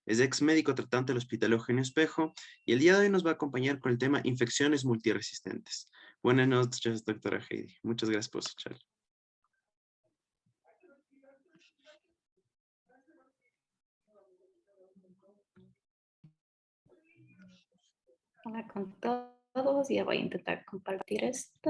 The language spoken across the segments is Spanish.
Es ex médico tratante del Hospital Eugenio Espejo y el día de hoy nos va a acompañar con el tema infecciones multiresistentes. Buenas noches, doctora Heidi. Muchas gracias por su charla. Hola con todos, ya voy a intentar compartir esto.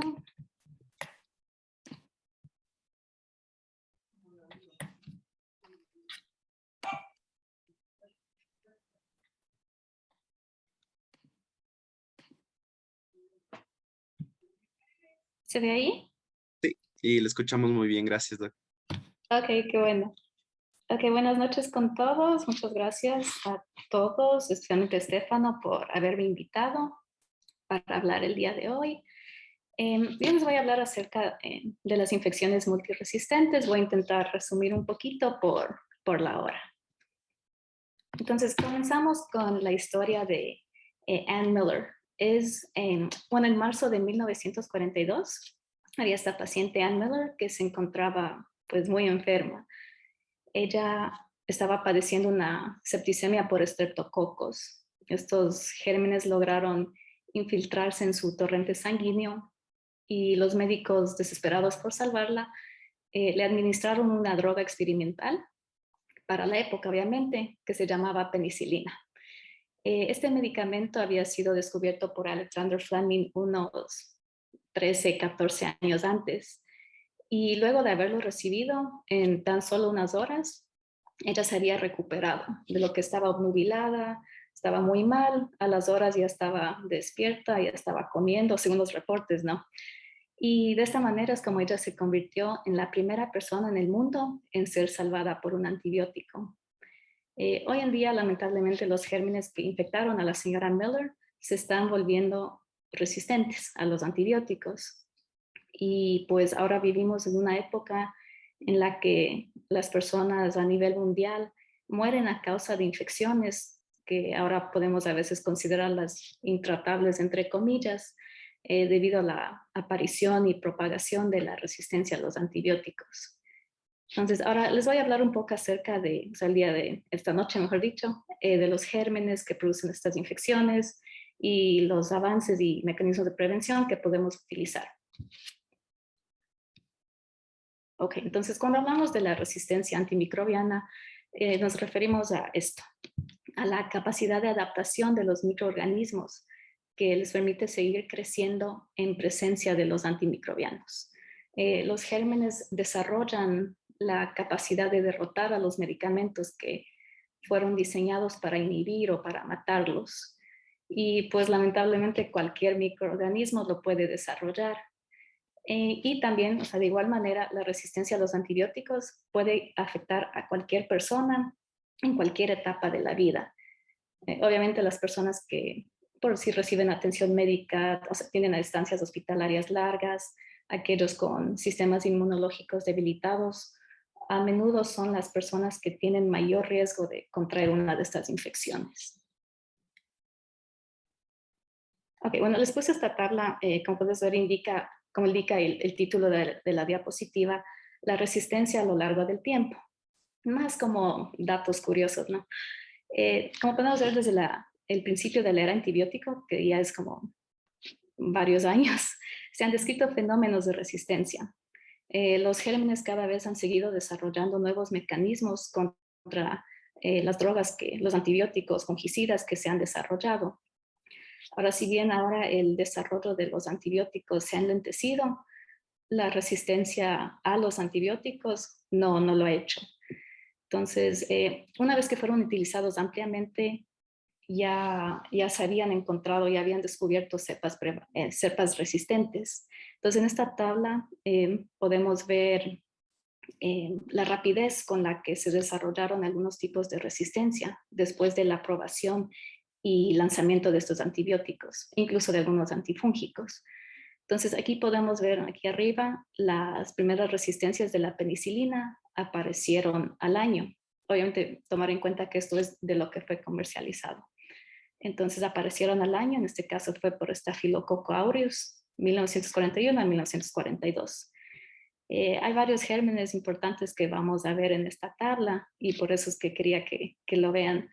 ¿Se ve ahí? Sí, y le escuchamos muy bien. Gracias, doctor. Ok, qué bueno. Ok, buenas noches con todos. Muchas gracias a todos, especialmente a Estefano, por haberme invitado para hablar el día de hoy. Yo les voy a hablar acerca de las infecciones multiresistentes. Voy a intentar resumir un poquito por la hora. Entonces, comenzamos con la historia de Ann Miller. En marzo de 1942, había esta paciente Ann Miller que se encontraba pues muy enferma. Ella estaba padeciendo una septicemia por estreptococos. Estos gérmenes lograron infiltrarse en su torrente sanguíneo y los médicos, desesperados por salvarla, le administraron una droga experimental para la época, obviamente, que se llamaba penicilina. Este medicamento había sido descubierto por Alexander Fleming unos 13, 14 años antes. Y luego de haberlo recibido en tan solo unas horas, ella se había recuperado de lo que estaba obnubilada, estaba muy mal, a las horas ya estaba despierta, ya estaba comiendo, según los reportes, ¿no? Y de esta manera es como ella se convirtió en la primera persona en el mundo en ser salvada por un antibiótico. Hoy en día, lamentablemente, los gérmenes que infectaron a la señora Miller se están volviendo resistentes a los antibióticos. Y pues ahora vivimos en una época en la que las personas a nivel mundial mueren a causa de infecciones que ahora podemos a veces considerarlas intratables, entre comillas, debido a la aparición y propagación de la resistencia a los antibióticos. Entonces, ahora les voy a hablar un poco acerca de, o sea, el día de esta noche, mejor dicho, de los gérmenes que producen estas infecciones y los avances y mecanismos de prevención que podemos utilizar. Ok, entonces cuando hablamos de la resistencia antimicrobiana, nos referimos a esto, a la capacidad de adaptación de los microorganismos que les permite seguir creciendo en presencia de los antimicrobianos. Los gérmenes desarrollan la capacidad de derrotar a los medicamentos que fueron diseñados para inhibir o para matarlos. Y pues lamentablemente cualquier microorganismo lo puede desarrollar. Y también, o sea, de igual manera, la resistencia a los antibióticos puede afectar a cualquier persona en cualquier etapa de la vida. Obviamente las personas que por si reciben atención médica, o sea, tienen estancias hospitalarias largas, aquellos con sistemas inmunológicos debilitados, a menudo son las personas que tienen mayor riesgo de contraer una de estas infecciones. Ok, bueno, les puse esta tabla, como puedes ver, como indica el título de la diapositiva, la resistencia a lo largo del tiempo. Más como datos curiosos, ¿no? Como podemos ver desde el principio de la era antibiótico, que ya es como varios años, se han descrito fenómenos de resistencia. Los gérmenes cada vez han seguido desarrollando nuevos mecanismos contra las drogas, los antibióticos fungicidas que se han desarrollado. Ahora, si bien ahora el desarrollo de los antibióticos se ha enlentecido, la resistencia a los antibióticos no lo ha hecho. Entonces, una vez que fueron utilizados ampliamente, ya se habían encontrado, ya habían descubierto cepas resistentes. Entonces, en esta tabla podemos ver la rapidez con la que se desarrollaron algunos tipos de resistencia después de la aprobación y lanzamiento de estos antibióticos, incluso de algunos antifúngicos. Entonces, aquí podemos ver, aquí arriba, las primeras resistencias de la penicilina aparecieron al año. Obviamente, tomar en cuenta que esto es de lo que fue comercializado. Entonces, aparecieron al año, en este caso fue por Staphylococcus aureus, 1941 a 1942. Hay varios gérmenes importantes que vamos a ver en esta tabla y por eso es que quería que lo vean.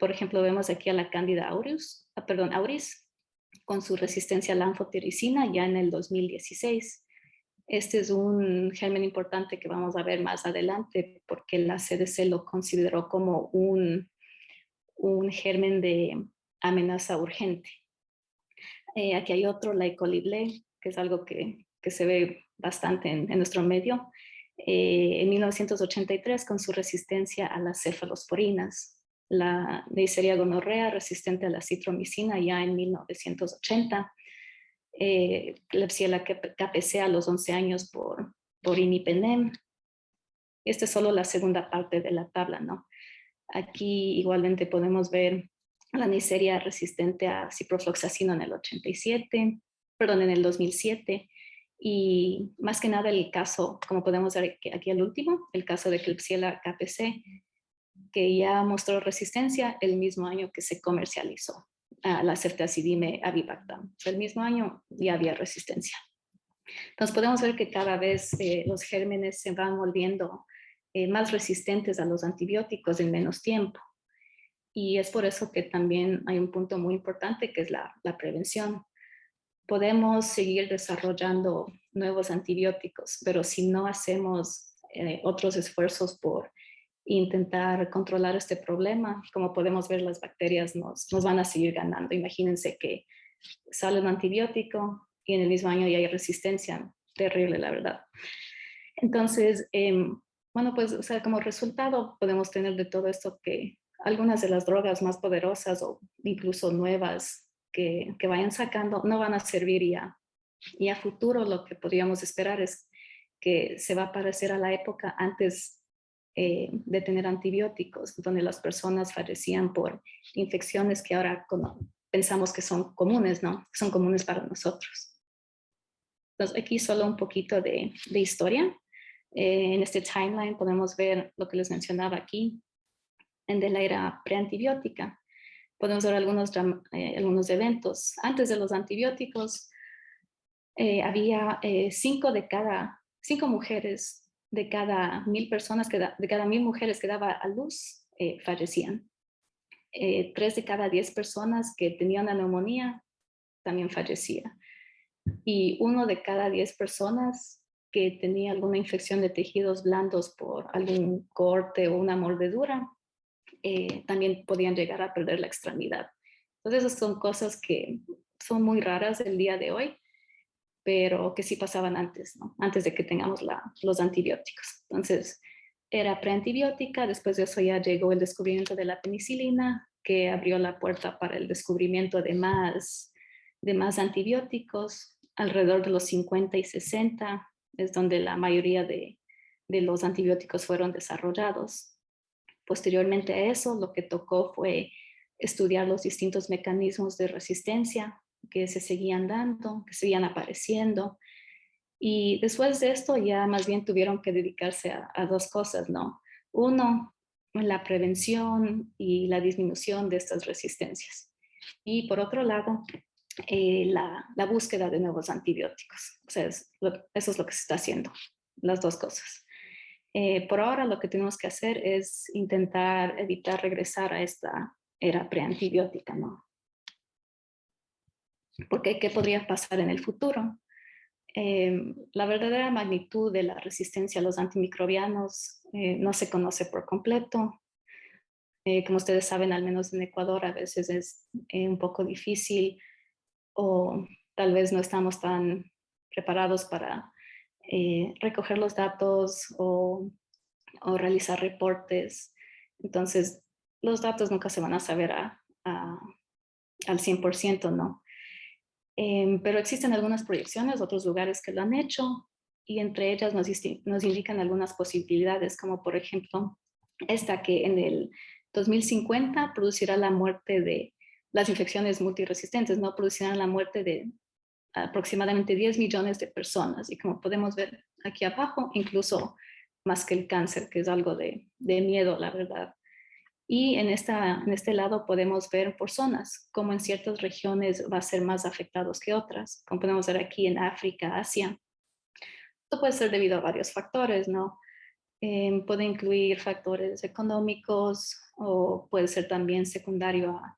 Por ejemplo, vemos aquí a la Candida auris, con su resistencia a la anfotericina ya en el 2016. Este es un germen importante que vamos a ver más adelante porque la CDC lo consideró como un germen de amenaza urgente. Aquí hay otro, la E. coli BLE, que es algo que se ve bastante en nuestro medio. En 1983, con su resistencia a las cefalosporinas. La Neisseria gonorrea, resistente a la citromicina ya en 1980. Klebsiella KPC a los 11 años por imipenem. Esta es solo la segunda parte de la tabla, ¿no? Aquí igualmente podemos ver la Neisseria resistente a ciprofloxacino en el 2007, y más que nada el caso, como podemos ver aquí al último, el caso de Klebsiella KPC, que ya mostró resistencia el mismo año que se comercializó a la ceftazidime avibactam. El mismo año ya había resistencia. Entonces podemos ver que cada vez los gérmenes se van volviendo más resistentes a los antibióticos en menos tiempo. Y es por eso que también hay un punto muy importante que es la prevención. Podemos seguir desarrollando nuevos antibióticos, pero si no hacemos otros esfuerzos por intentar controlar este problema, como podemos ver, las bacterias nos van a seguir ganando. Imagínense que sale un antibiótico y en el mismo año ya hay resistencia. Terrible, la verdad. Entonces, bueno, pues, o sea, como resultado podemos tener de todo esto que algunas de las drogas más poderosas o incluso nuevas que vayan sacando no van a servir ya. Y a futuro lo que podríamos esperar es que se va a parecer a la época antes de tener antibióticos, donde las personas fallecían por infecciones que ahora pensamos que son comunes, ¿no? Son comunes para nosotros. Entonces, aquí solo un poquito de historia. En este timeline podemos ver lo que les mencionaba aquí, en de la era preantibiótica. Podemos ver algunos eventos. Antes de los antibióticos, había 5 mujeres de cada 1000 personas, de cada 1000 mujeres que daba a luz, fallecían. 3 de cada 10 personas que tenían una neumonía también fallecía. Y 1 de cada 10 personas que tenía alguna infección de tejidos blandos por algún corte o una mordedura, también podían llegar a perder la extremidad. Entonces, esas son cosas que son muy raras el día de hoy, pero que sí pasaban antes, ¿no? Antes de que tengamos los antibióticos. Entonces, era preantibiótica, después de eso ya llegó el descubrimiento de la penicilina, que abrió la puerta para el descubrimiento de más antibióticos. Alrededor de los 50 y 60 es donde la mayoría de los antibióticos fueron desarrollados. Posteriormente a eso, lo que tocó fue estudiar los distintos mecanismos de resistencia que se seguían dando, que seguían apareciendo. Y después de esto ya más bien tuvieron que dedicarse a 2 cosas, ¿no? Uno, la prevención y la disminución de estas resistencias. Y por otro lado, la búsqueda de nuevos antibióticos. O sea, eso es lo que se está haciendo, las 2 cosas. Por ahora lo que tenemos que hacer es intentar evitar regresar a esta era preantibiótica, ¿no? Porque ¿qué podría pasar en el futuro? La verdadera magnitud de la resistencia a los antimicrobianos no se conoce por completo. Como ustedes saben, al menos en Ecuador a veces es un poco difícil o tal vez no estamos tan preparados para recoger los datos o realizar reportes. Entonces, los datos nunca se van a saber al 100%, ¿no? Pero existen algunas proyecciones, otros lugares que lo han hecho, y entre ellas nos indican algunas posibilidades, como por ejemplo esta que en el 2050 producirá la muerte de las infecciones multiresistentes, ¿no? Producirán la muerte de aproximadamente 10 millones de personas, y como podemos ver aquí abajo, incluso más que el cáncer, que es algo de miedo, la verdad. Y en este lado podemos ver por zonas, como en ciertas regiones va a ser más afectados que otras, como podemos ver aquí en África, Asia. Esto puede ser debido a varios factores, ¿no? Puede incluir factores económicos o puede ser también secundario a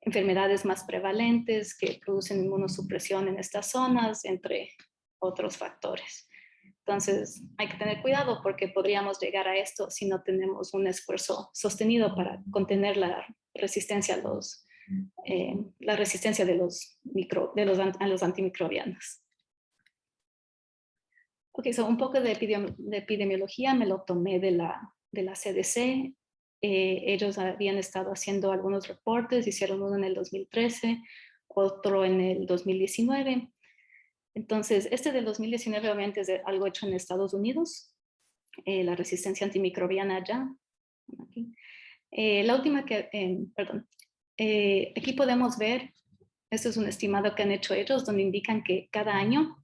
enfermedades más prevalentes que producen inmunosupresión en estas zonas, entre otros factores. Entonces, hay que tener cuidado porque podríamos llegar a esto si no tenemos un esfuerzo sostenido para contener la resistencia de los antimicrobianos. Ok, un poco de epidemiología me lo tomé de la CDC. Ellos habían estado haciendo algunos reportes, hicieron uno en el 2013, otro en el 2019. Entonces, este del 2019 obviamente es algo hecho en Estados Unidos, la resistencia antimicrobiana allá. Aquí. La última aquí podemos ver, esto es un estimado que han hecho ellos, donde indican que cada año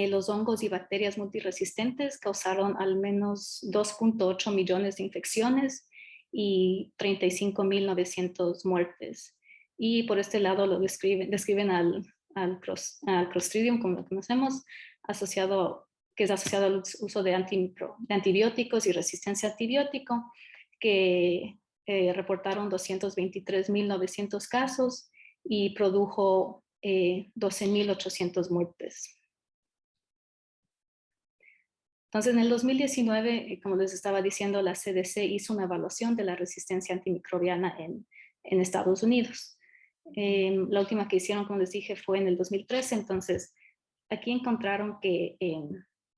los hongos y bacterias multiresistentes causaron al menos 2.8 millones de infecciones y 35.900 muertes. Y por este lado lo describen al Clostridium, como lo conocemos, que es asociado al uso de antibióticos y resistencia a antibiótico, que reportaron 223.900 casos y produjo 12.800 muertes. Entonces, en el 2019, como les estaba diciendo, la CDC hizo una evaluación de la resistencia antimicrobiana en Estados Unidos. La última que hicieron, como les dije, fue en el 2013. Entonces, aquí encontraron que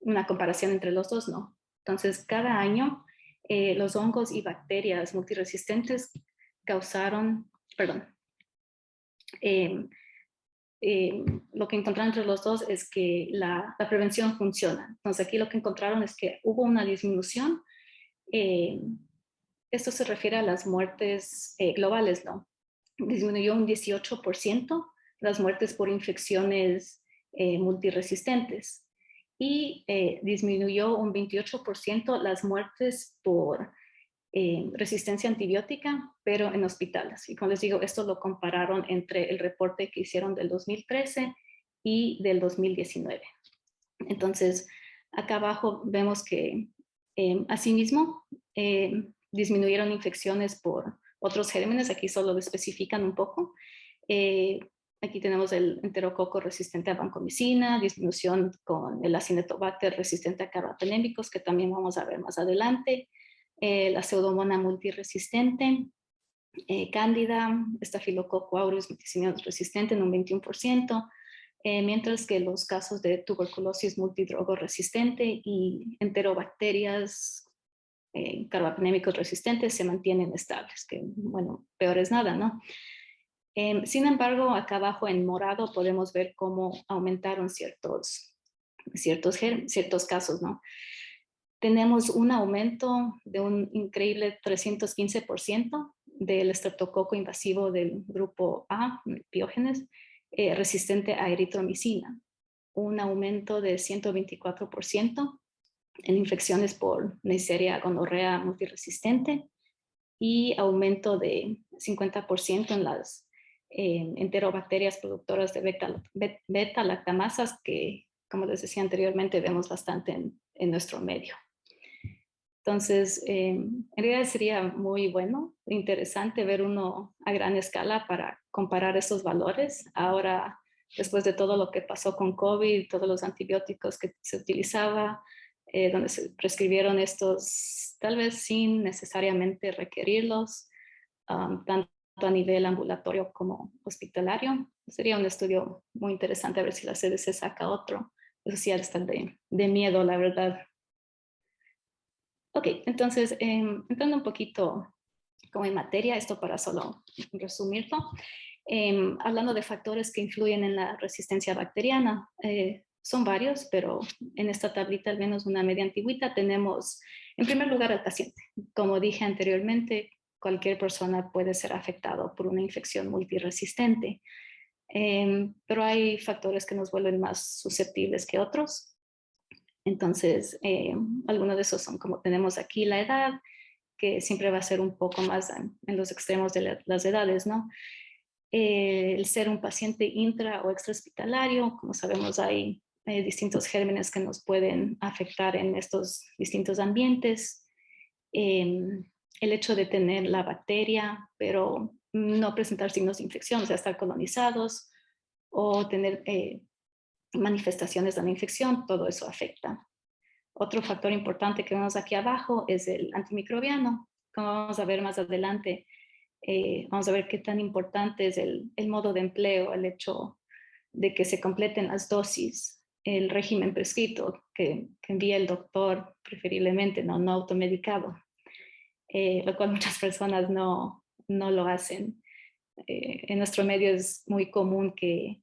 una comparación entre los dos, ¿no? Entonces, cada año, los hongos y bacterias multiresistentes causaron, lo que encontraron entre los dos es que la prevención funciona. Entonces aquí lo que encontraron es que hubo una disminución. Esto se refiere a las muertes globales, ¿no? Disminuyó un 18% las muertes por infecciones multiresistentes y disminuyó un 28% las muertes por resistencia antibiótica, pero en hospitales. Y como les digo, esto lo compararon entre el reporte que hicieron del 2013 y del 2019. Entonces, acá abajo vemos que asimismo disminuyeron infecciones por otros gérmenes. Aquí solo lo especifican un poco. Aquí tenemos el enterococo resistente a vancomicina, disminución con el Acinetobacter resistente a carbapenémicos, que también vamos a ver más adelante. La pseudomonas multiresistente, cándida, estafilococo aureus multisimios resistente en un 21%, mientras que los casos de tuberculosis multidrogo resistente y enterobacterias carbapenémicos resistentes se mantienen estables, que bueno, peor es nada, ¿no? Sin embargo, acá abajo en morado podemos ver cómo aumentaron ciertos casos, ¿no? Tenemos un aumento de un increíble 315% del estreptococo invasivo del grupo A, Piógenes, resistente a eritromicina. Un aumento de 124% en infecciones por Neisseria gonorrea multiresistente y aumento de 50% en las enterobacterias productoras de beta-lactamasas que, como les decía anteriormente, vemos bastante en nuestro medio. Entonces, en realidad sería muy bueno, interesante ver uno a gran escala para comparar estos valores. Ahora, después de todo lo que pasó con COVID, todos los antibióticos que se utilizaba, donde se prescribieron estos, tal vez sin necesariamente requerirlos, tanto a nivel ambulatorio como hospitalario. Sería un estudio muy interesante a ver si la CDC saca otro. Eso sí, está de miedo, la verdad. Ok, entonces, entrando un poquito como en materia, esto para solo resumirlo, hablando de factores que influyen en la resistencia bacteriana, son varios, pero en esta tablita, al menos una media antigüita, tenemos en primer lugar al paciente. Como dije anteriormente, cualquier persona puede ser afectado por una infección multiresistente, pero hay factores que nos vuelven más susceptibles que otros. Entonces, algunos de esos son como tenemos aquí la edad, que siempre va a ser un poco más en los extremos de las edades, ¿no? El ser un paciente intra o extrahospitalario, como sabemos hay distintos gérmenes que nos pueden afectar en estos distintos ambientes. El hecho de tener la bacteria, pero no presentar signos de infección, o sea, estar colonizados o tener manifestaciones de la infección, todo eso afecta. Otro factor importante que vemos aquí abajo es el antimicrobiano. Como vamos a ver más adelante, vamos a ver qué tan importante es el modo de empleo, el hecho de que se completen las dosis, el régimen prescrito que envía el doctor, preferiblemente no automedicado, lo cual muchas personas no lo hacen. En nuestro medio es muy común que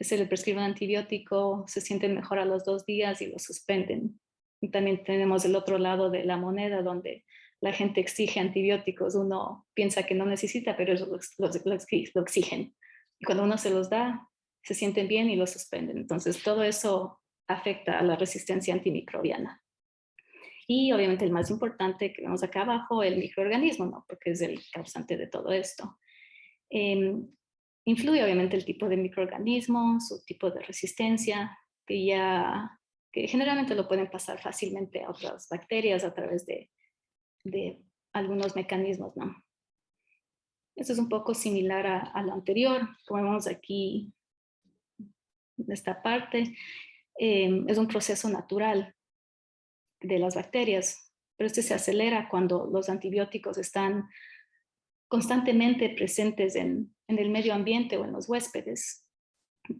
se le prescribe un antibiótico, se sienten mejor a los 2 días y lo suspenden. Y también tenemos el otro lado de la moneda donde la gente exige antibióticos. Uno piensa que no necesita, pero ellos lo exigen. Y cuando uno se los da, se sienten bien y lo suspenden. Entonces todo eso afecta a la resistencia antimicrobiana. Y obviamente el más importante que vemos acá abajo, el microorganismo, ¿no? Porque es el causante de todo esto. Influye obviamente el tipo de microorganismo, su tipo de resistencia, que generalmente lo pueden pasar fácilmente a otras bacterias a través de algunos mecanismos, ¿no? Esto es un poco similar a lo anterior, como vemos aquí en esta parte. Es un proceso natural de las bacterias, pero este se acelera cuando los antibióticos están constantemente presentes en el medio ambiente o en los huéspedes.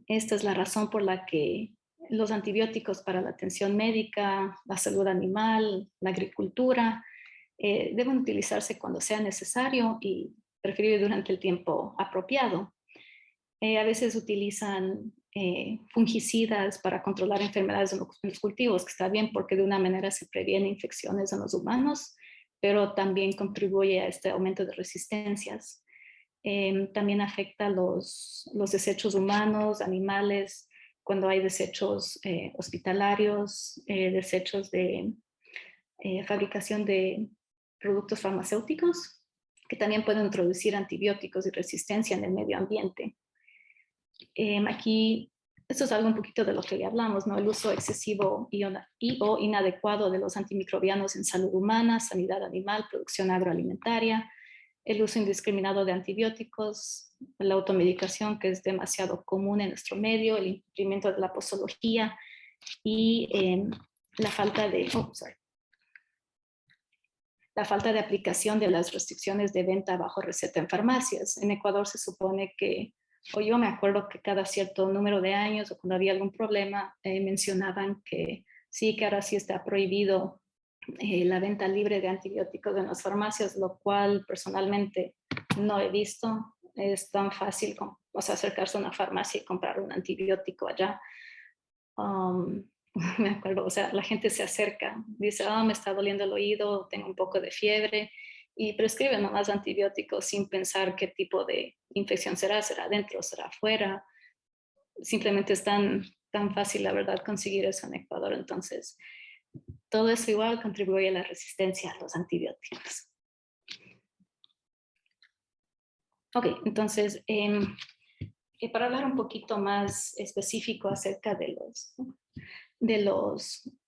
Esta es la razón por la que los antibióticos para la atención médica, la salud animal, la agricultura, deben utilizarse cuando sea necesario y preferible durante el tiempo apropiado. A veces utilizan fungicidas para controlar enfermedades en los cultivos, que está bien porque de una manera se previene infecciones en los humanos, pero también contribuye a este aumento de resistencias. También afecta los desechos humanos, animales, cuando hay desechos hospitalarios, desechos de fabricación de productos farmacéuticos, que también pueden introducir antibióticos y resistencia en el medio ambiente. Aquí, esto es algo un poquito de lo que ya hablamos, ¿no? El uso excesivo o inadecuado de los antimicrobianos en salud humana, sanidad animal, producción agroalimentaria, el uso indiscriminado de antibióticos, la automedicación, que es demasiado común en nuestro medio, el incumplimiento de la posología y la falta de aplicación de las restricciones de venta bajo receta en farmacias. En Ecuador se supone que, o yo me acuerdo que cada cierto número de años o cuando había algún problema mencionaban que sí, que ahora sí está prohibido la venta libre de antibióticos en las farmacias, lo cual personalmente no he visto. Es tan fácil acercarse a una farmacia y comprar un antibiótico allá. Me acuerdo, o sea, la gente se acerca, dice, me está doliendo el oído, tengo un poco de fiebre, y prescriben nomás antibióticos sin pensar qué tipo de infección será adentro, será afuera. Simplemente es tan fácil, la verdad, conseguir eso en Ecuador. Entonces, todo eso igual contribuye a la resistencia a los antibióticos. Ok, entonces, para hablar un poquito más específico acerca de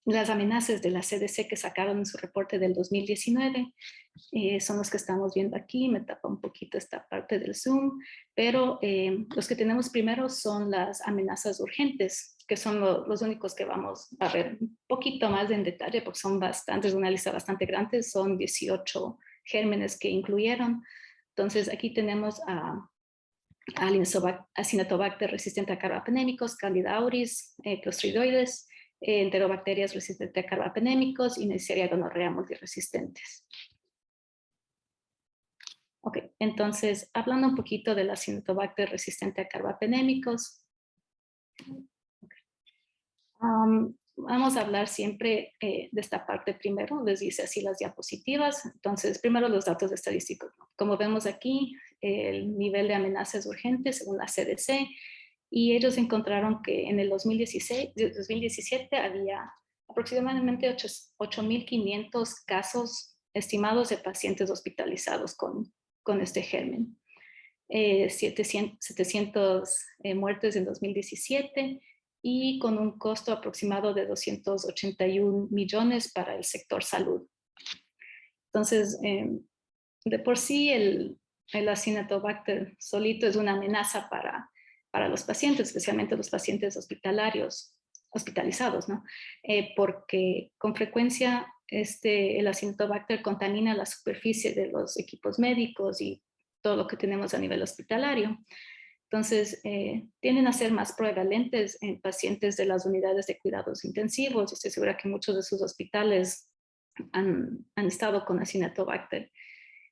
las amenazas de la CDC que sacaron en su reporte del 2019, son los que estamos viendo aquí. Me tapa un poquito esta parte del Zoom, pero los que tenemos primero son las amenazas urgentes, que son los únicos que vamos a ver un poquito más en detalle, porque son bastantes, una lista bastante grande, son 18 gérmenes que incluyeron. Entonces aquí tenemos a Acinetobacter resistente a carbapenémicos, Candida auris, Clostridoides, enterobacterias resistentes a carbapenémicos y Neisseria gonorrea multiresistentes. Ok, entonces, hablando un poquito de la Acinetobacter resistente a carbapenémicos, vamos a hablar siempre de esta parte primero, les dice así las diapositivas. Entonces, primero los datos estadísticos. Como vemos aquí, el nivel de amenazas urgentes según la CDC, y ellos encontraron que en el 2017 había aproximadamente 8.500 casos estimados de pacientes hospitalizados con este germen. 700 muertes en 2017 y con un costo aproximado de 281 millones para el sector salud. Entonces, de por sí el Acinetobacter solito es una amenaza para los pacientes, especialmente los pacientes hospitalizados, ¿no? Porque con frecuencia el Acinetobacter contamina la superficie de los equipos médicos y todo lo que tenemos a nivel hospitalario. Entonces, tienden a ser más prevalentes en pacientes de las unidades de cuidados intensivos. Estoy segura que muchos de sus hospitales han estado con Acinetobacter.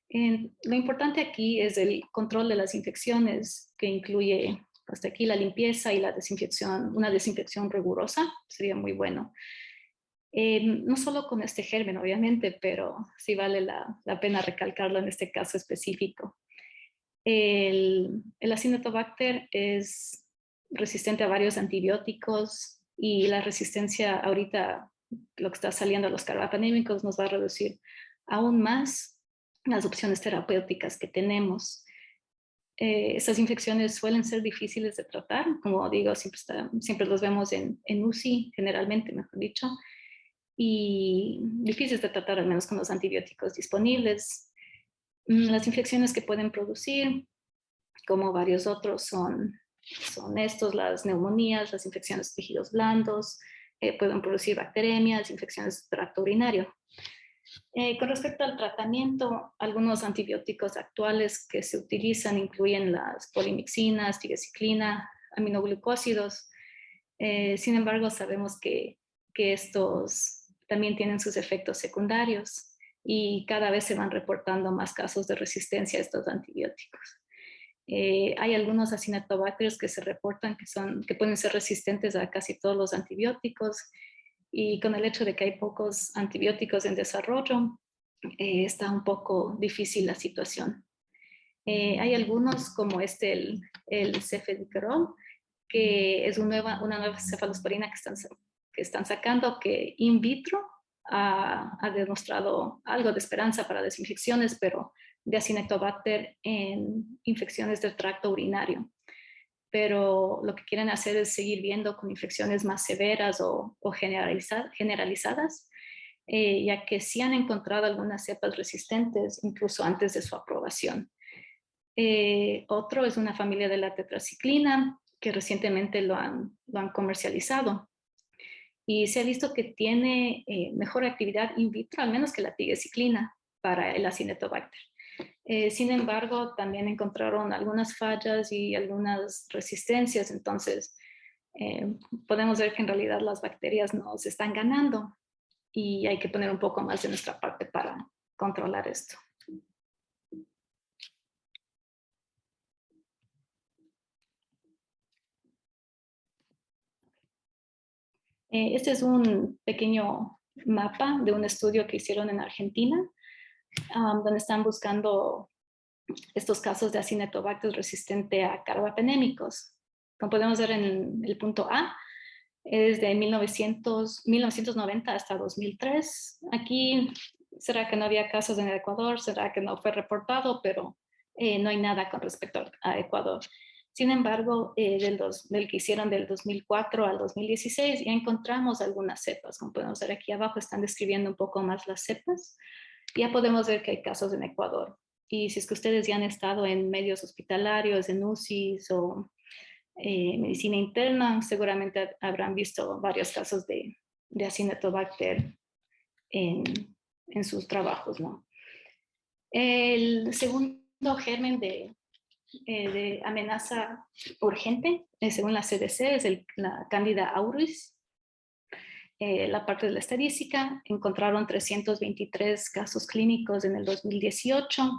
Lo importante aquí es el control de las infecciones, que incluye hasta aquí la limpieza y la desinfección, una desinfección rigurosa, sería muy bueno. No solo con este germen, obviamente, pero sí vale la pena recalcarlo en este caso específico. El Acinetobacter es resistente a varios antibióticos y la resistencia ahorita, lo que está saliendo a los carbapenémicos, nos va a reducir aún más las opciones terapéuticas que tenemos. Estas infecciones suelen ser difíciles de tratar, como digo, siempre los vemos en UCI, generalmente, mejor dicho, y difíciles de tratar al menos con los antibióticos disponibles. Las infecciones que pueden producir, como varios otros, son las neumonías, las infecciones de tejidos blandos, pueden producir bacteremias, infecciones del tracto urinario. Con respecto al tratamiento, algunos antibióticos actuales que se utilizan incluyen las polimixinas, tigecyclina, aminoglucósidos. Sin embargo, sabemos que estos también tienen sus efectos secundarios y cada vez se van reportando más casos de resistencia a estos antibióticos. Hay algunos acinetobacterios que se reportan que pueden ser resistentes a casi todos los antibióticos, y con el hecho de que hay pocos antibióticos en desarrollo, está un poco difícil la situación. Hay algunos como el ceftriaxona, que es una nueva cefalosporina que están sacando, que in vitro ha demostrado algo de esperanza para desinfecciones, pero de Acinetobacter en infecciones del tracto urinario. Pero lo que quieren hacer es seguir viendo con infecciones más severas o generalizadas, ya que sí han encontrado algunas cepas resistentes incluso antes de su aprobación. Otro es una familia de la tetraciclina, que recientemente lo han comercializado. Y se ha visto que tiene mejor actividad in vitro, al menos que la tigecyclina, para el Acinetobacter. Sin embargo, también encontraron algunas fallas y algunas resistencias, entonces podemos ver que en realidad las bacterias nos están ganando y hay que poner un poco más de nuestra parte para controlar esto. Este es un pequeño mapa de un estudio que hicieron en Argentina, donde están buscando estos casos de Acinetobacter resistente a carbapenémicos. Como podemos ver en el punto A, es de 1990 hasta 2003. Aquí, ¿será que no había casos en el Ecuador? ¿Será que no fue reportado? Pero no hay nada con respecto a Ecuador. Sin embargo, del que hicieron del 2004 al 2016, ya encontramos algunas cepas. Como podemos ver aquí abajo, están describiendo un poco más las cepas. Ya podemos ver que hay casos en Ecuador. Y si es que ustedes ya han estado en medios hospitalarios, en UCIs o medicina interna, seguramente habrán visto varios casos de Acinetobacter en sus trabajos, ¿no? El segundo germen de amenaza urgente, según la CDC, es la Candida auris. La parte de la estadística, encontraron 323 casos clínicos en el 2018.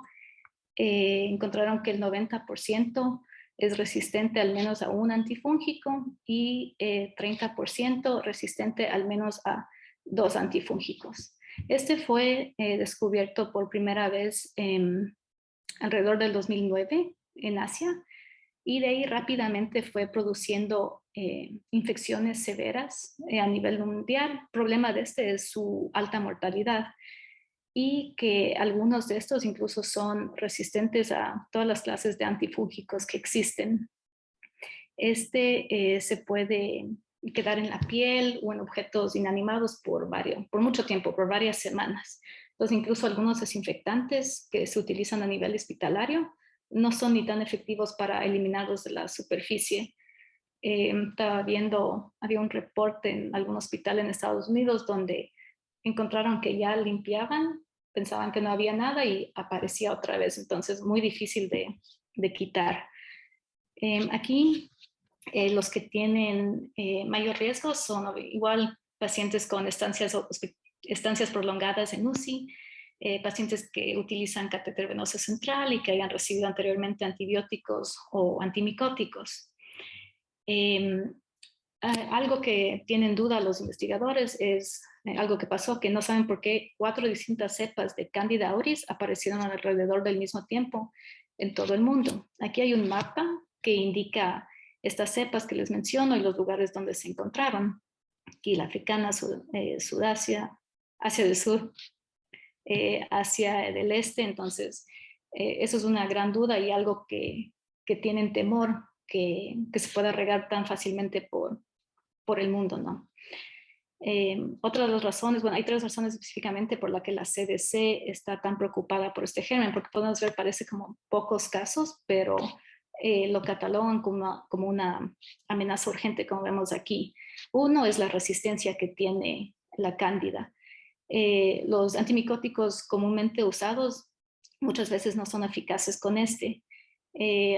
Encontraron que el 90% es resistente al menos a un antifúngico y 30% resistente al menos a 2 antifúngicos. Este fue descubierto por primera vez alrededor del 2009 en Asia, y de ahí rápidamente fue produciendo infecciones severas a nivel mundial. El problema de este es su alta mortalidad, y que algunos de estos incluso son resistentes a todas las clases de antifúngicos que existen. Se puede quedar en la piel o en objetos inanimados por mucho tiempo, por varias semanas. Entonces, incluso algunos desinfectantes que se utilizan a nivel hospitalario no son ni tan efectivos para eliminarlos de la superficie. Estaba viendo, había un reporte en algún hospital en Estados Unidos donde encontraron que ya limpiaban, pensaban que no había nada y aparecía otra vez. Entonces, muy difícil de quitar. Aquí, los que tienen mayor riesgo son igual pacientes con estancias prolongadas en UCI, pacientes que utilizan catéter venoso central y que hayan recibido anteriormente antibióticos o antimicóticos. Algo que tienen duda los investigadores es algo que pasó, que no saben por qué 4 distintas cepas de Candida auris aparecieron alrededor del mismo tiempo en todo el mundo. Aquí hay un mapa que indica estas cepas que les menciono y los lugares donde se encontraron. Aquí la africana, Sudasia, Asia del Sur, Asia del Este. Entonces, eso es una gran duda y algo que tienen temor que se pueda regar tan fácilmente por el mundo, ¿no? Otra de las razones, bueno, hay 3 razones específicamente por la que la CDC está tan preocupada por este germen, porque podemos ver, parece como pocos casos, pero lo catalogan como una amenaza urgente, como vemos aquí. Uno es la resistencia que tiene la cándida. Los antimicóticos comúnmente usados muchas veces no son eficaces con este.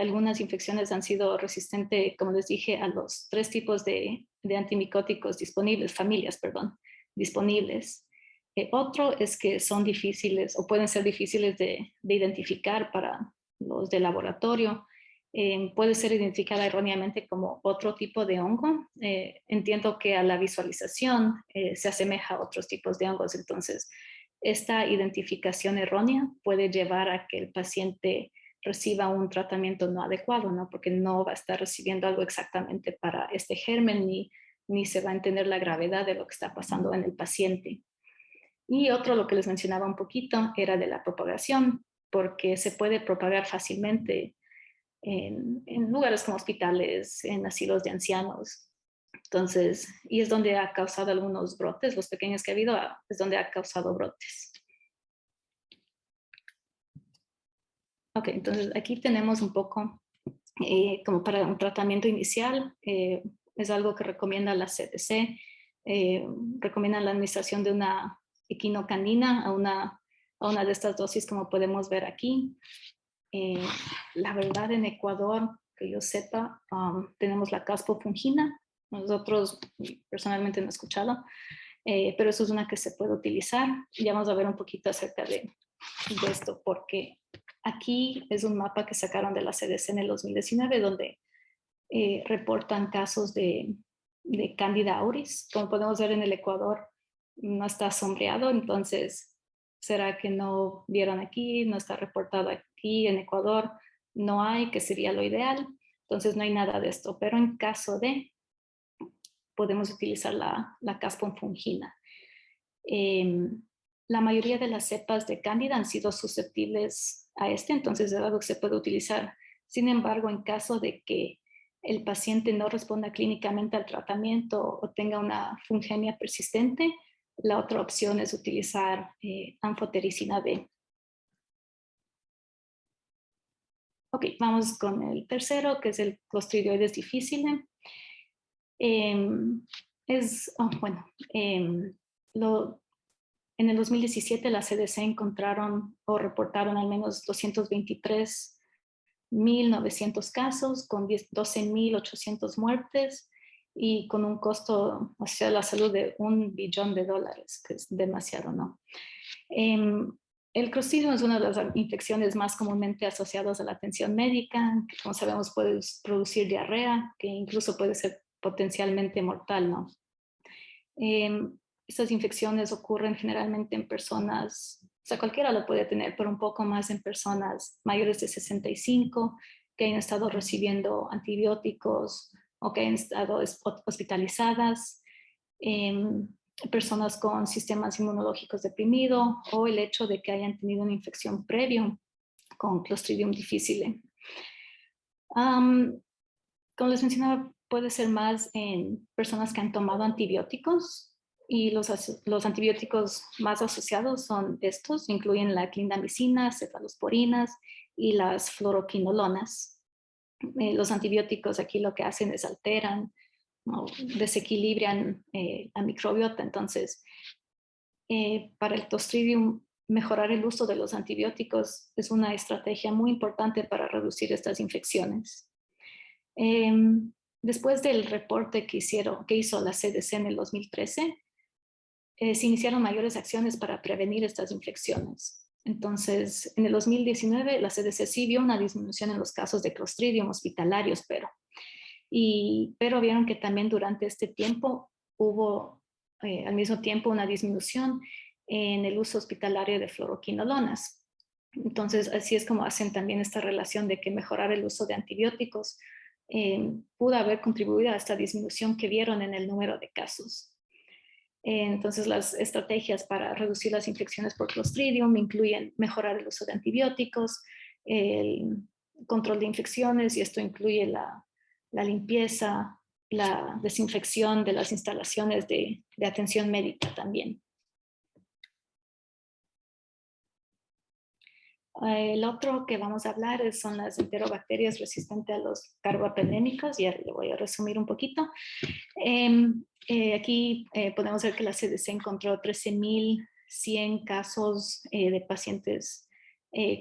Algunas infecciones han sido resistentes, como les dije, a los 3 tipos de antimicóticos disponibles, disponibles. Otro es que son difíciles o pueden ser difíciles de identificar para los de laboratorio. Puede ser identificada erróneamente como otro tipo de hongo. Entiendo que a la visualización se asemeja a otros tipos de hongos, entonces esta identificación errónea puede llevar a que el paciente reciba un tratamiento no adecuado, ¿no? Porque no va a estar recibiendo algo exactamente para este germen ni se va a entender la gravedad de lo que está pasando en el paciente. Y otro, lo que les mencionaba un poquito, era de la propagación, porque se puede propagar fácilmente en lugares como hospitales, en asilos de ancianos. Entonces, y es donde ha causado algunos brotes, los pequeños que ha habido, es donde ha causado brotes. Ok, entonces aquí tenemos un poco como para un tratamiento inicial, es algo que recomienda la CDC, recomiendan la administración de una equinocandina a una de estas dosis, como podemos ver aquí. La verdad, en Ecuador, que yo sepa, tenemos la caspofungina. Nosotros personalmente no he escuchado, pero eso es una que se puede utilizar. Ya vamos a ver un poquito acerca de esto, porque aquí es un mapa que sacaron de la CDC en el 2019, donde reportan casos de Candida auris. Como podemos ver en el Ecuador, no está sombreado, entonces, ¿será que no vieron aquí? No está reportado aquí en Ecuador, no hay, que sería lo ideal. Entonces no hay nada de esto, pero en caso de, podemos utilizar la caspofungina. La mayoría de las cepas de Cándida han sido susceptibles a entonces es algo que se puede utilizar. Sin embargo, en caso de que el paciente no responda clínicamente al tratamiento o tenga una fungemia persistente, la otra opción es utilizar anfotericina B. Ok, vamos con el tercero, que es el Clostridioides difficile. En el 2017 la CDC encontraron o reportaron al menos 223.900 casos con 12.800 muertes y con un costo hacia la salud de $1 billón, que es demasiado, ¿no? El Clostridium es una de las infecciones más comúnmente asociadas a la atención médica, que como sabemos puede producir diarrea, que incluso puede ser potencialmente mortal, ¿no? Estas infecciones ocurren generalmente en personas, o sea, cualquiera lo puede tener, pero un poco más en personas mayores de 65 que hayan estado recibiendo antibióticos o que hayan estado hospitalizadas, personas con sistemas inmunológicos deprimidos o el hecho de que hayan tenido una infección previa con Clostridium difficile. Como les mencionaba puede ser más en personas que han tomado antibióticos, y los antibióticos más asociados son estos, incluyen la clindamicina, cefalosporinas y las fluoroquinolonas. Los antibióticos aquí lo que hacen es alteran o desequilibran la microbiota. Entonces, para el Clostridium, mejorar el uso de los antibióticos es una estrategia muy importante para reducir estas infecciones. Después del reporte que hizo la CDC en el 2013, se iniciaron mayores acciones para prevenir estas infecciones. Entonces, en el 2019, la CDC sí vio una disminución en los casos de Clostridium hospitalarios, pero vieron que también durante este tiempo hubo al mismo tiempo una disminución en el uso hospitalario de fluoroquinolonas. Entonces, así es como hacen también esta relación de que mejorar el uso de antibióticos pudo haber contribuido a esta disminución que vieron en el número de casos. Entonces, las estrategias para reducir las infecciones por Clostridium incluyen mejorar el uso de antibióticos, el control de infecciones, y esto incluye la limpieza, la desinfección de las instalaciones de atención médica también. El otro que vamos a hablar son las enterobacterias resistentes a los carbapenémicos. Ya le voy a resumir un poquito. Aquí podemos ver que la CDC encontró 13.100 casos de pacientes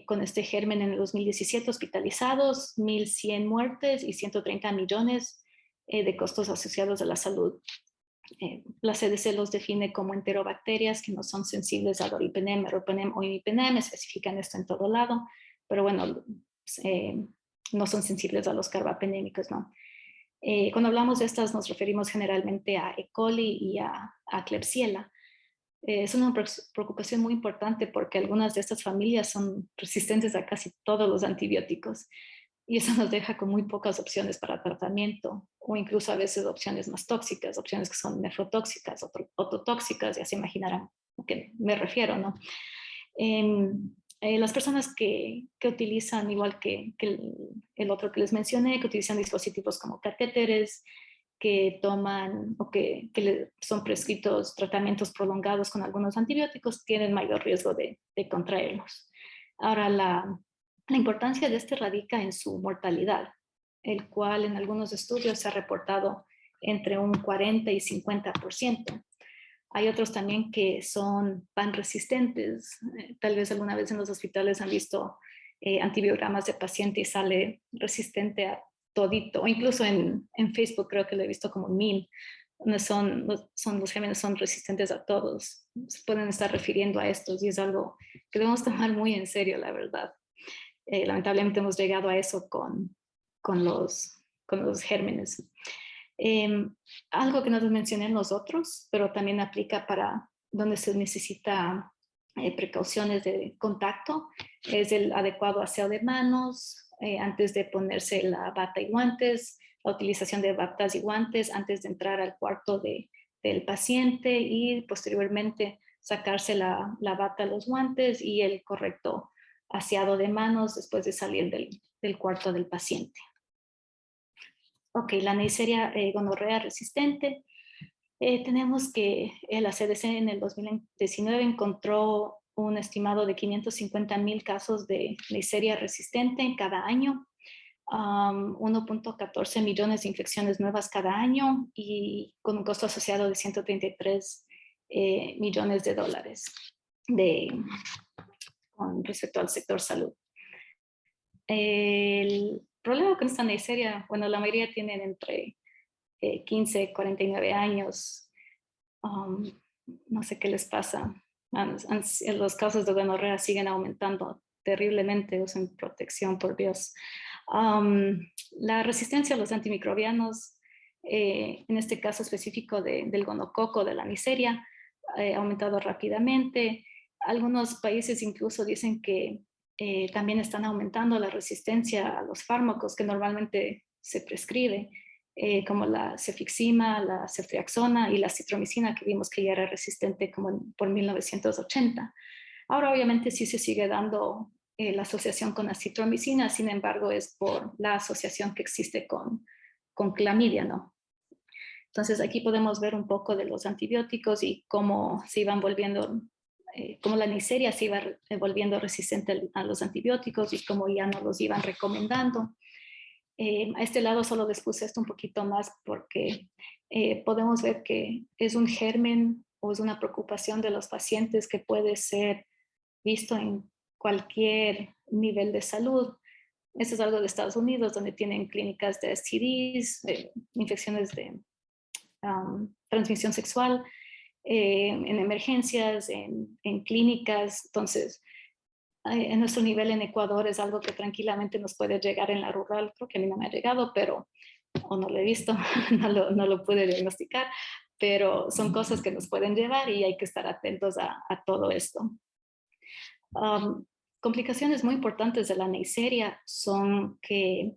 con este germen en el 2017 hospitalizados, 1.100 muertes y 130 millones de costos asociados a la salud. La CDC los define como enterobacterias que no son sensibles a doripenem, meropenem o imipenem, especifican esto en todo lado, pero bueno, no son sensibles a los carbapenémicos, ¿no? Cuando hablamos de estas nos referimos generalmente a E. coli y a Klebsiella. Es una preocupación muy importante porque algunas de estas familias son resistentes a casi todos los antibióticos, y eso nos deja con muy pocas opciones para tratamiento, o incluso a veces opciones más tóxicas, opciones que son nefrotóxicas, ototóxicas, ya se imaginarán a qué me refiero, ¿no? Las personas que utilizan, igual que el otro que les mencioné, que utilizan dispositivos como catéteres, que toman o que son prescritos tratamientos prolongados con algunos antibióticos, tienen mayor riesgo de contraerlos. Ahora, la importancia de este radica en su mortalidad, el cual en algunos estudios se ha reportado entre un 40 y 50%. Hay otros también que son pan resistentes. Tal vez alguna vez en los hospitales han visto antibiogramas de paciente y sale resistente a todito, o incluso en Facebook creo que lo he visto como 1000, donde los gérmenes son resistentes a todos. Se pueden estar refiriendo a estos, y es algo que debemos tomar muy en serio, la verdad. Lamentablemente hemos llegado a eso con los gérmenes. Algo que no les mencioné en los otros, pero también aplica para donde se necesita precauciones de contacto, es el adecuado aseo de manos antes de ponerse la bata y guantes, la utilización de batas y guantes antes de entrar al cuarto del paciente, y posteriormente sacarse la bata, los guantes y el correcto aseado de manos después de salir del cuarto del paciente. Ok, la Neisseria gonorrea resistente. Tenemos que la CDC en el 2019 encontró un estimado de 550,000 casos de Neisseria resistente en cada año, 1.14 millones de infecciones nuevas cada año, y con un costo asociado de 133 millones de dólares con respecto al sector salud. El problema con esta Neisseria, bueno, la mayoría tienen entre 15 y 49 años. No sé qué les pasa. Los casos de gonorrea siguen aumentando terriblemente. Usen protección, por Dios. La resistencia a los antimicrobianos, en este caso específico del gonococo, de la Neisseria, ha aumentado rápidamente. Algunos países incluso dicen que también están aumentando la resistencia a los fármacos que normalmente se prescribe, como la cefixima, la ceftriaxona y la citromicina, que vimos que ya era resistente como por 1980. Ahora obviamente sí se sigue dando la asociación con la citromicina, sin embargo es por la asociación que existe con con clamidia, ¿no? Entonces aquí podemos ver un poco de los antibióticos y cómo se iban volviendo, cómo la Neisseria se iba volviendo resistente a los antibióticos y cómo ya no los iban recomendando. A este lado solo les puse esto un poquito más porque podemos ver que es un germen o es una preocupación de los pacientes que puede ser visto en cualquier nivel de salud. Esto es algo de Estados Unidos, donde tienen clínicas de STDs, infecciones de transmisión sexual, en emergencias, en clínicas. Entonces, en nuestro nivel en Ecuador es algo que tranquilamente nos puede llegar en la rural. Creo que a mí no me ha llegado, pero, o no lo he visto, no lo pude diagnosticar, pero son cosas que nos pueden llevar y hay que estar atentos a todo esto. Complicaciones muy importantes de la Neisseria son que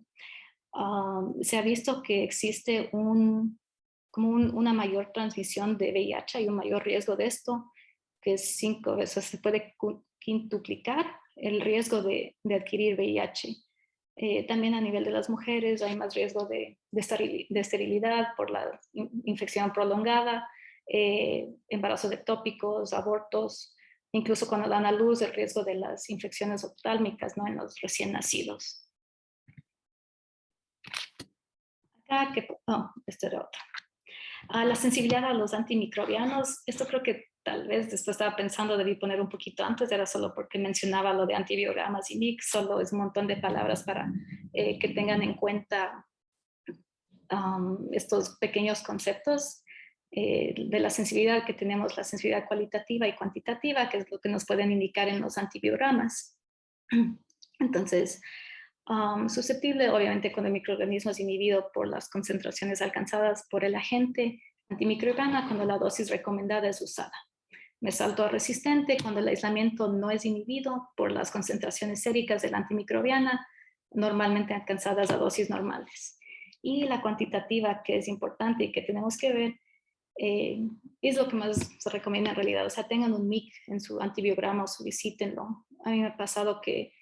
se ha visto que existe una mayor transmisión de VIH, hay un mayor riesgo de esto, que es 5 veces, se puede quintuplicar el riesgo de adquirir VIH. También a nivel de las mujeres hay más riesgo de esterilidad por la infección prolongada, embarazos ectópicos, abortos, incluso cuando dan a luz el riesgo de las infecciones oftálmicas, ¿no?, en los recién nacidos. Acá, este era otro. La sensibilidad a los antimicrobianos, esto creo que tal vez después estaba pensando, debí poner un poquito antes, era solo porque mencionaba lo de antibiogramas y MIC, solo es un montón de palabras para que tengan en cuenta estos pequeños conceptos de la sensibilidad que tenemos, la sensibilidad cualitativa y cuantitativa, que es lo que nos pueden indicar en los antibiogramas. Entonces, susceptible obviamente cuando el microorganismo es inhibido por las concentraciones alcanzadas por el agente antimicrobiana cuando la dosis recomendada es usada. Mesalto resistente cuando el aislamiento no es inhibido por las concentraciones séricas de la antimicrobiana, normalmente alcanzadas a dosis normales. Y la cuantitativa, que es importante y que tenemos que ver, es lo que más se recomienda en realidad. O sea, tengan un MIC en su antibiograma o solicítenlo. A mí me ha pasado que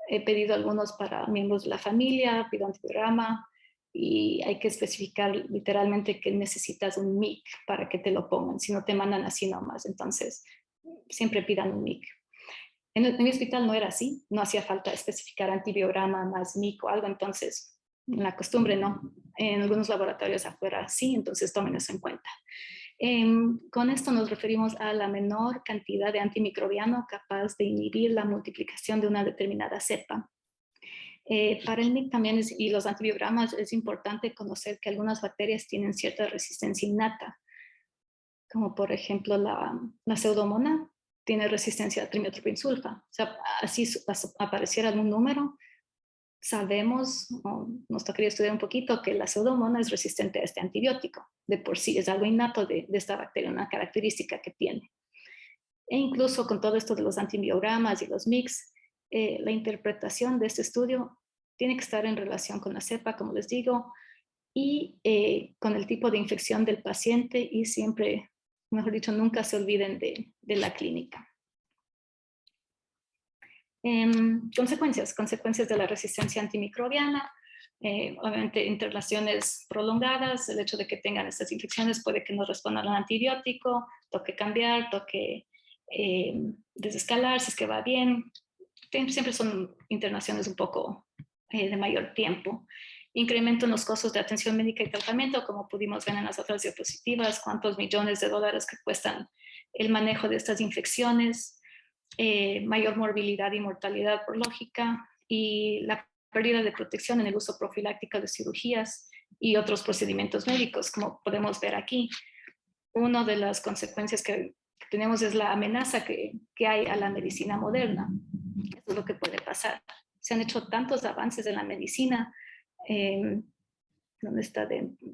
he pedido algunos para miembros de la familia, pido antibiograma y hay que especificar literalmente que necesitas un MIC para que te lo pongan, si no te mandan así nomás. Entonces, siempre pidan un MIC. En mi hospital no era así, no hacía falta especificar antibiograma más MIC o algo, entonces la costumbre no. En algunos laboratorios afuera sí, entonces tomen eso en cuenta. Con esto nos referimos a la menor cantidad de antimicrobiano capaz de inhibir la multiplicación de una determinada cepa. Para el MIC también y los antibiogramas es importante conocer que algunas bacterias tienen cierta resistencia innata, como por ejemplo la pseudomonas tiene resistencia a trimetoprim-sulfa. O sea, así apareciera algún número, sabemos, nos tocaría estudiar un poquito, que la pseudomonas es resistente a este antibiótico. De por sí es algo innato de esta bacteria, una característica que tiene. E incluso con todo esto de los antibiogramas y los MICs, la interpretación de este estudio tiene que estar en relación con la cepa, como les digo, y con el tipo de infección del paciente y siempre, mejor dicho, nunca se olviden de la clínica. Consecuencias de la resistencia antimicrobiana, obviamente interrelaciones prolongadas, el hecho de que tengan estas infecciones puede que no respondan al antibiótico, toque cambiar, toque desescalar, si es que va bien. Siempre son internaciones un poco de mayor tiempo. Incremento en los costos de atención médica y tratamiento, como pudimos ver en las otras diapositivas, cuántos millones de dólares que cuestan el manejo de estas infecciones, mayor morbilidad y mortalidad por lógica, y la pérdida de protección en el uso profiláctico de cirugías y otros procedimientos médicos, como podemos ver aquí. Una de las consecuencias que tenemos es la amenaza que hay a la medicina moderna. Eso es lo que puede pasar. Se han hecho tantos avances en la medicina, ¿dónde está?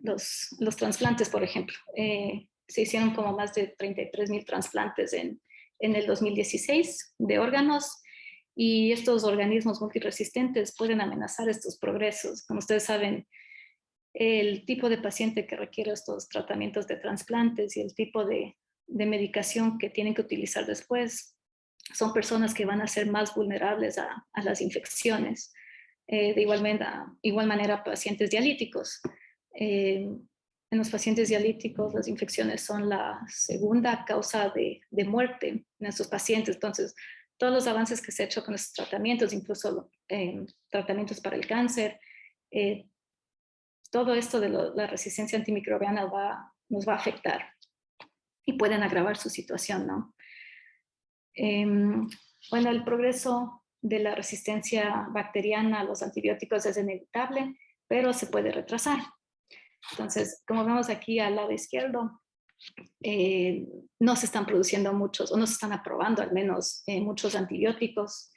Los trasplantes, por ejemplo. Se hicieron como más de 33,000 trasplantes en el 2016 de órganos, y estos organismos multiresistentes pueden amenazar estos progresos. Como ustedes saben, el tipo de paciente que requiere estos tratamientos de trasplantes y el tipo de medicación que tienen que utilizar después son personas que van a ser más vulnerables a las infecciones. De igual manera, pacientes dialíticos. En los pacientes dialíticos, las infecciones son la segunda causa de muerte en estos pacientes. Entonces, todos los avances que se han hecho con estos tratamientos, incluso tratamientos para el cáncer, todo esto de la resistencia antimicrobiana nos va a afectar y pueden agravar su situación, ¿no? Bueno, el progreso de la resistencia bacteriana a los antibióticos es inevitable, pero se puede retrasar. Entonces, como vemos aquí al lado izquierdo, no se están produciendo muchos, o no se están aprobando al menos muchos antibióticos.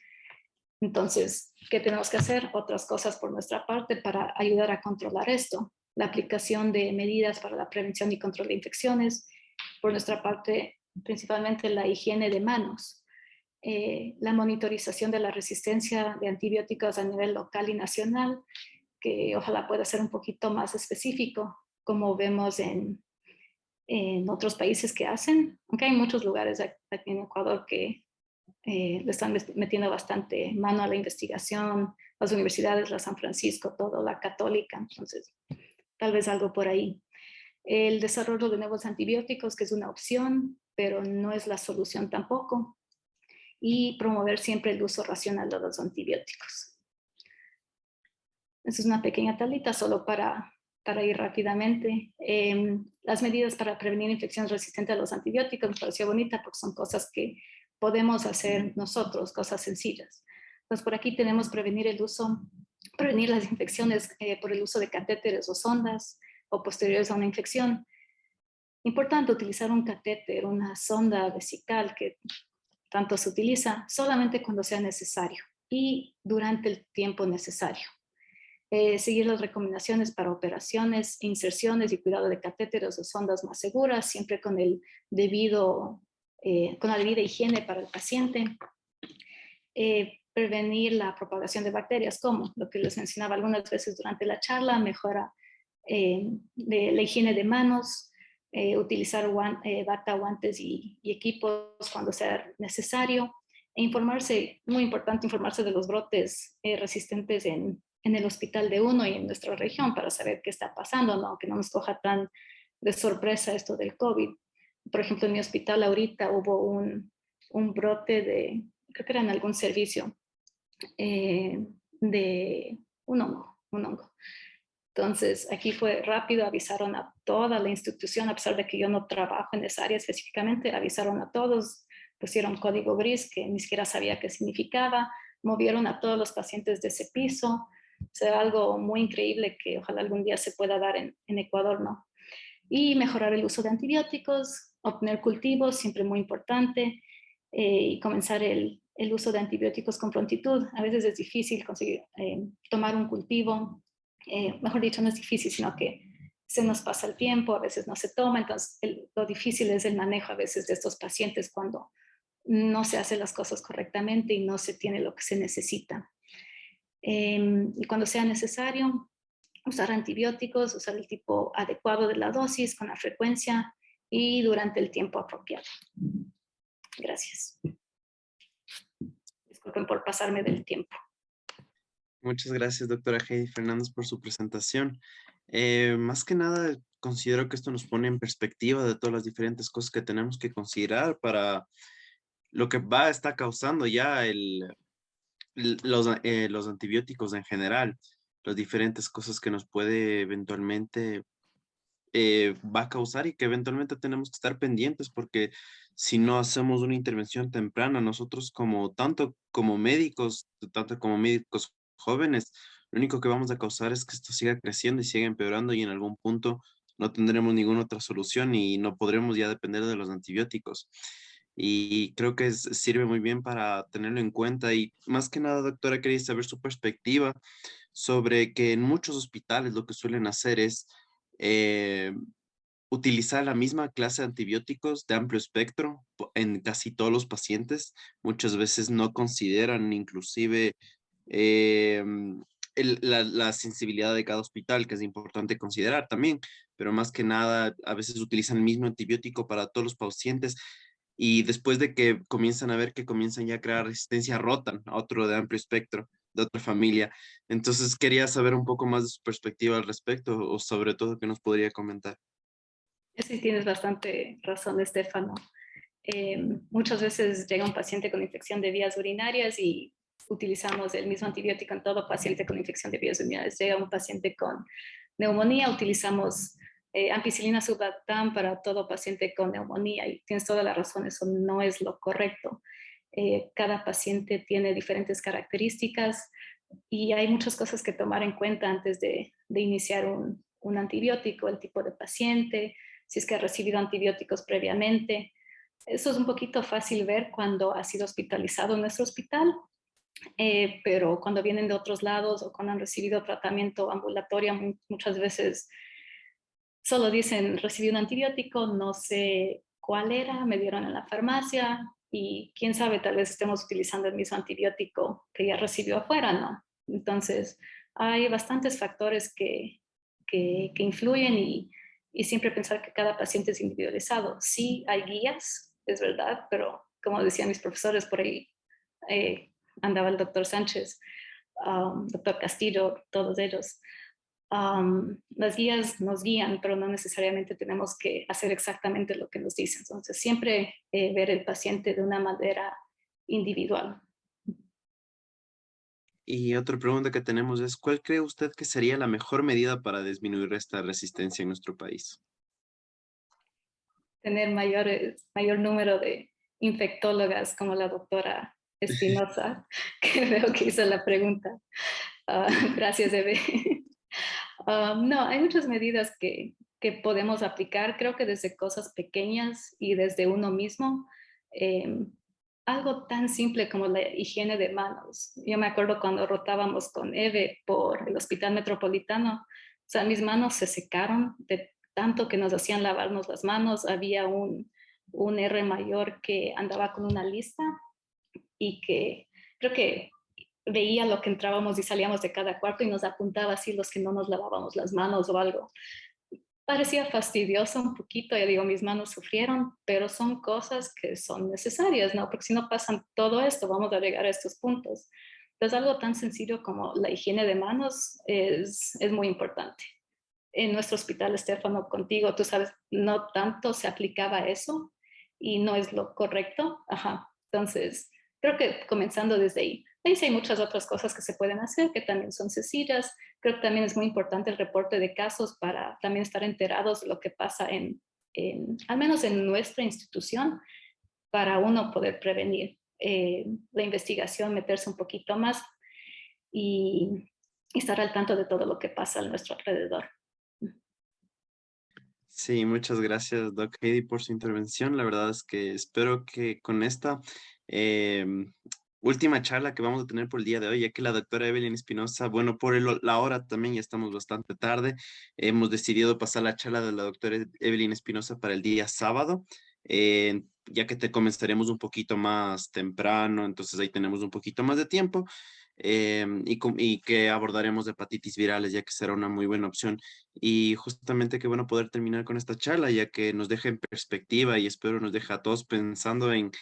Entonces, ¿qué tenemos que hacer? Otras cosas por nuestra parte para ayudar a controlar esto. La aplicación de medidas para la prevención y control de infecciones. Por nuestra parte, principalmente la higiene de manos. La monitorización de la resistencia de antibióticos a nivel local y nacional, que ojalá pueda ser un poquito más específico, como vemos en otros países que hacen, aunque hay muchos lugares aquí en Ecuador que le están metiendo bastante mano a la investigación, las universidades, la San Francisco, todo, la Católica, entonces tal vez algo por ahí. El desarrollo de nuevos antibióticos, que es una opción, pero no es la solución tampoco, y promover siempre el uso racional de los antibióticos. Esa es una pequeña tablita solo para ir rápidamente. Las medidas para prevenir infecciones resistentes a los antibióticos me pareció bonita porque son cosas que podemos hacer nosotros, cosas sencillas. Entonces, por aquí tenemos prevenir las infecciones por el uso de catéteres o sondas o posteriores a una infección. Importante utilizar un catéter, una sonda vesical que tanto se utiliza solamente cuando sea necesario y durante el tiempo necesario. Seguir las recomendaciones para operaciones, inserciones y cuidado de catéteres o sondas más seguras, siempre con la debida higiene para el paciente. Prevenir la propagación de bacterias, como lo que les mencionaba algunas veces durante la charla, mejora de la higiene de manos, utilizar bata, guantes y equipos cuando sea necesario, e informarse, muy importante informarse de los brotes resistentes en el hospital de uno y en nuestra región para saber qué está pasando, ¿no? Que no nos coja tan de sorpresa esto del COVID. Por ejemplo, en mi hospital ahorita hubo un brote creo que era en algún servicio, de un hongo. Entonces, aquí fue rápido, avisaron a toda la institución, a pesar de que yo no trabajo en esa área específicamente, avisaron a todos, pusieron código gris que ni siquiera sabía qué significaba, movieron a todos los pacientes de ese piso. O sea, algo muy increíble que ojalá algún día se pueda dar en Ecuador, ¿no? Y mejorar el uso de antibióticos, obtener cultivos, siempre muy importante, y comenzar el uso de antibióticos con prontitud. A veces es difícil conseguir tomar un cultivo, mejor dicho, no es difícil, sino que se nos pasa el tiempo, a veces no se toma, entonces lo difícil es el manejo a veces de estos pacientes cuando no se hacen las cosas correctamente y no se tiene lo que se necesita. Y cuando sea necesario, usar antibióticos, usar el tipo adecuado de la dosis, con la frecuencia y durante el tiempo apropiado. Gracias. Disculpen por pasarme del tiempo. Muchas gracias, doctora Heidi Fernández, por su presentación. Más que nada, considero que esto nos pone en perspectiva de todas las diferentes cosas que tenemos que considerar para lo que está causando ya los antibióticos en general, las diferentes cosas que nos puede eventualmente va a causar y que eventualmente tenemos que estar pendientes porque si no hacemos una intervención temprana, nosotros tanto como médicos jóvenes, lo único que vamos a causar es que esto siga creciendo y siga empeorando y en algún punto no tendremos ninguna otra solución y no podremos ya depender de los antibióticos. Y creo que sirve muy bien para tenerlo en cuenta. Y más que nada, doctora, quería saber su perspectiva sobre que en muchos hospitales lo que suelen hacer es eh, utilizar la misma clase de antibióticos de amplio espectro en casi todos los pacientes. Muchas veces no consideran inclusive eh, la sensibilidad de cada hospital, que es importante considerar también, pero más que nada a veces utilizan el mismo antibiótico para todos los pacientes y después de que comienzan a ver que comienzan ya a crear resistencia, rotan a otro de amplio espectro. de otra familia. Entonces quería saber un poco más de su perspectiva al respecto o sobre todo qué nos podría comentar. Sí, tienes bastante razón, Estefano. Muchas veces llega un paciente con infección de vías urinarias y utilizamos el mismo antibiótico en todo paciente con infección de vías urinarias. Llega un paciente con neumonía, utilizamos ampicilina subbactam para todo paciente con neumonía y tienes toda la razón, eso no es lo correcto. Cada paciente tiene diferentes características y hay muchas cosas que tomar en cuenta antes de iniciar un antibiótico, el tipo de paciente, si es que ha recibido antibióticos previamente. Eso es un poquito fácil ver cuando ha sido hospitalizado en nuestro hospital, pero cuando vienen de otros lados o cuando han recibido tratamiento ambulatorio, muchas veces solo dicen, recibí un antibiótico, no sé cuál era, me dieron en la farmacia y quién sabe, tal vez estemos utilizando el mismo antibiótico que ya recibió afuera, ¿no? Entonces, hay bastantes factores que influyen y siempre pensar que cada paciente es individualizado. Sí, hay guías, es verdad, pero como decían mis profesores, por ahí andaba el doctor Sánchez, doctor Castillo, todos ellos. Las guías nos guían, pero no necesariamente tenemos que hacer exactamente lo que nos dicen. Entonces, siempre ver el paciente de una manera individual. Y otra pregunta que tenemos es, ¿cuál cree usted que sería la mejor medida para disminuir esta resistencia en nuestro país? Tener mayor número de infectólogas como la doctora Espinosa, que veo que hizo la pregunta. Gracias, Eve. No, hay muchas medidas que podemos aplicar, creo que desde cosas pequeñas y desde uno mismo. Eh, Algo tan simple como la higiene de manos. Yo me acuerdo cuando rotábamos con Eve por el Hospital Metropolitano, o sea, mis manos se secaron de tanto que nos hacían lavarnos las manos. Había un R mayor que andaba con una lista y que creo que veía lo que entrábamos y salíamos de cada cuarto y nos apuntaba así los que no nos lavábamos las manos o algo. Parecía fastidioso un poquito, ya digo, mis manos sufrieron, pero son cosas que son necesarias, ¿no? Porque si no pasan todo esto, vamos a llegar a estos puntos. Entonces, algo tan sencillo como la higiene de manos es muy importante. En nuestro hospital, Estefano, contigo, tú sabes, no tanto se aplicaba eso y no es lo correcto. Ajá. Entonces, creo que comenzando desde ahí. Ahí sí hay muchas otras cosas que se pueden hacer que también son sencillas. Creo que también es muy importante el reporte de casos para también estar enterados de lo que pasa al menos en nuestra institución, para uno poder prevenir la investigación, meterse un poquito más y estar al tanto de todo lo que pasa a nuestro alrededor. Sí, muchas gracias, Doc Heidi, por su intervención. La verdad es que espero que con esta em, última charla que vamos a tener por el día de hoy, ya que la doctora Evelyn Espinosa, bueno, por la hora también ya estamos bastante tarde, hemos decidido pasar la charla de la doctora Evelyn Espinosa para el día sábado, ya que te comenzaremos un poquito más temprano, entonces ahí tenemos un poquito más de tiempo. Y que abordaremos hepatitis virales, ya que será una muy buena opción. Y justamente qué bueno poder terminar con esta charla, ya que nos deja en perspectiva y espero nos deja a todos pensando en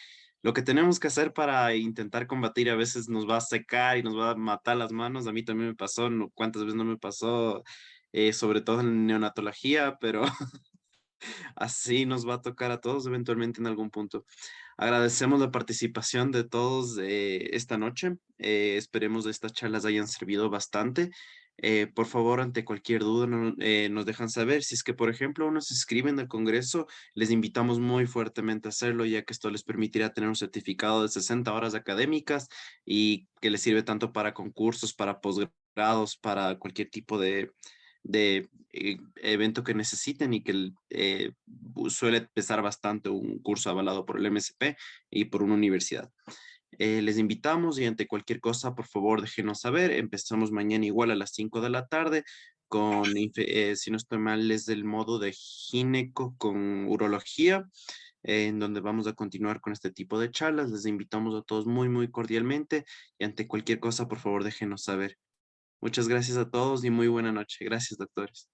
lo que tenemos que hacer para intentar combatir. A veces nos va a secar y nos va a matar las manos. A mí también me pasó, cuántas veces no me pasó, sobre todo en neonatología, pero así nos va a tocar a todos eventualmente en algún punto. Agradecemos la participación de todos esta noche. Esperemos que estas charlas hayan servido bastante. Por favor, ante cualquier duda, nos dejan saber. Si es que, por ejemplo, uno se inscriben al Congreso, les invitamos muy fuertemente a hacerlo, ya que esto les permitirá tener un certificado de 60 horas académicas y que les sirve tanto para concursos, para posgrados, para cualquier tipo de evento que necesiten y que suele pesar bastante un curso avalado por el MSP y por una universidad. Les invitamos y ante cualquier cosa, por favor, déjenos saber. Empezamos mañana igual a las 5 de la tarde con, si no estoy mal, es del modo de gineco con urología, en donde vamos a continuar con este tipo de charlas. Les invitamos a todos muy, muy cordialmente y ante cualquier cosa, por favor, déjenos saber. Muchas gracias a todos y muy buena noche. Gracias, doctores.